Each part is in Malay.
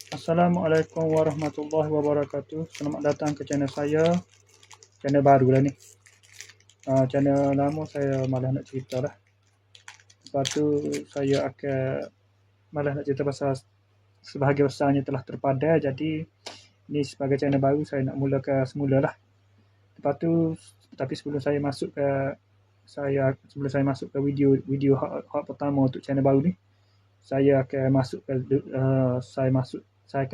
Assalamualaikum warahmatullahi wabarakatuh. Selamat datang ke channel saya. Channel baru lah ni. Channel lama saya malah nak cerita lah. Lepas tu saya akan malah nak cerita pasal sebahagian besarnya telah terpadai. Jadi ni sebagai channel baru saya nak mulakan semula lah. Lepas tu tapi sebelum saya masuk ke video hak pertama untuk channel baru ni, saya akan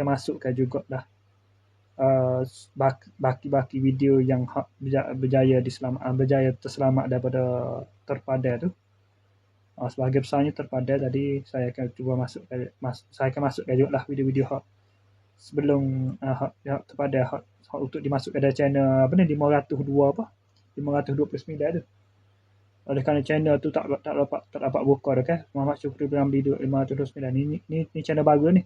masukkan jugalah baki-baki video yang berjaya terselamat daripada terpadai tu. Sebahagian besarnya terpadai, jadi saya akan cuba masukkan juga lah video-video hak sebelum terpadai hak untuk dimasukkan dari channel 529 tu. Oleh kerana channel tu tak dapat buka dah kan. Muhammad Syukri Piramli 529 ni channel baru ni.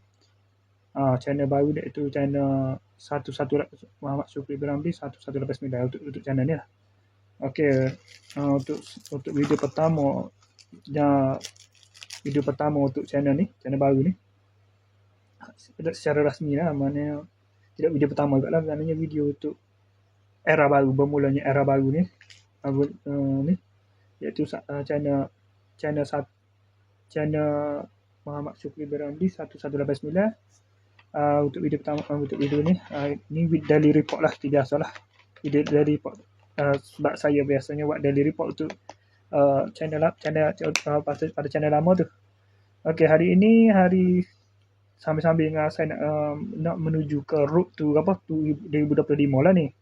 Channel baru iaitu channel 11 Muhammad Syukri Piramli 1189 untuk channel ni lah. Okey, untuk video pertama untuk channel ni, channel baru ni secara rasmi lah, maknanya tidak video pertama juga lah, maknanya video untuk era baru, bermulanya era baru ni ni iaitu channel Muhammad Syukri Piramli 1189. Untuk video pertama, untuk video ni daily report lah, biasalah video daily report. Sebab saya biasanya buat daily report untuk pada channel lama tu. Okey, hari ini sambil saya nak menuju ke road tu 2025 lah ni.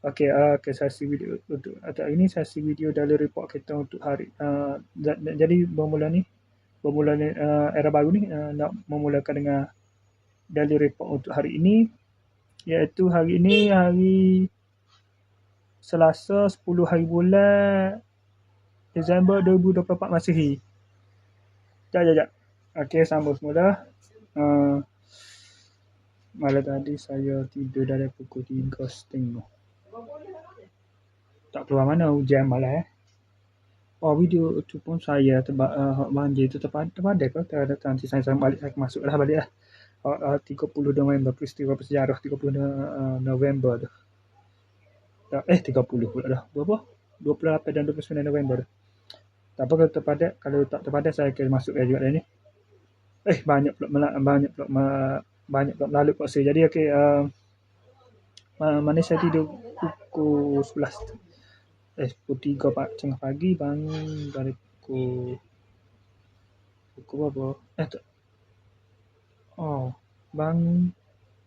Okey, sesi video untuk ini sesi video daily report kita untuk hari jadi bermula era baru ni, nak memulakan dengan daily report untuk hari ini, iaitu hari ini hari Selasa 10 hari bulan Disember 2024 Masihi. Sekejap. Okey, sambung semula. Malam tadi saya tidur dari pukul 3.30. Tak keluar mana, hujan malam video tu pun saya banjir tu terpadai ke? Nanti saya balik lah. 30 November, peristiwa bersejarah 30 November tu. 30 pula dah. Berapa? 28 dan 29 November tu. Tak apa kalau tak terpadai saya akan masukkan juga dah ni. Banyak melalui puasa. Jadi okey, mana saya tidur pukul 11. Pukul 3 tengah pagi, bangun dari pukul berapa? Bangun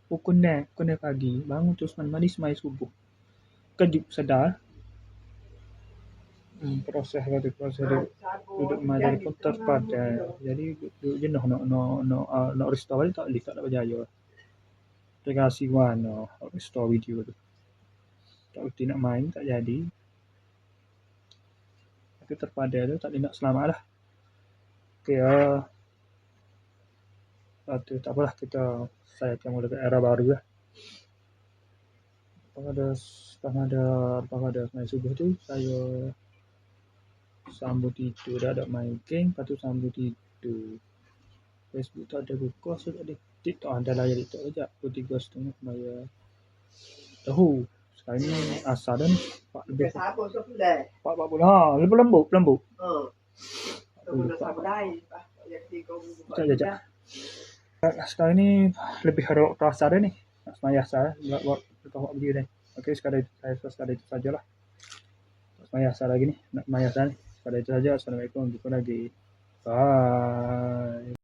pukul 6 pagi. Bangun terus mandi sembahyang subuh. Kejut sedar. Proses duduk mengajar pun terpadai. Jadi duduk jenuh nak restore balik tak boleh berjaya. Terima kasih mana restore video tu. Tak berhenti nak main, tak jadi. Tapi terpadai tu tak boleh nak selamat lah. Okey, tak apalah, saya akan mulakan era baru lah. Pada main subuh tu saya sambung tidur, dah main game, lepas tu sambung tidur. Facebook tak ada buka, so tak ada. TikTok ada layar TikTok sekejap. Pukul 3.30 saya tahu. Sekarang ni asal dah ni 4 lebih. 40. Lembut. Sekejap. Sekarang ni lebih ada waktu asal dah ni. Nak semayah asal buat video ni. Okey, sekadar itu sajalah. Nak semayah asal lagi ni. Sekadar itu saja. Assalamualaikum. Jumpa lagi. Bye.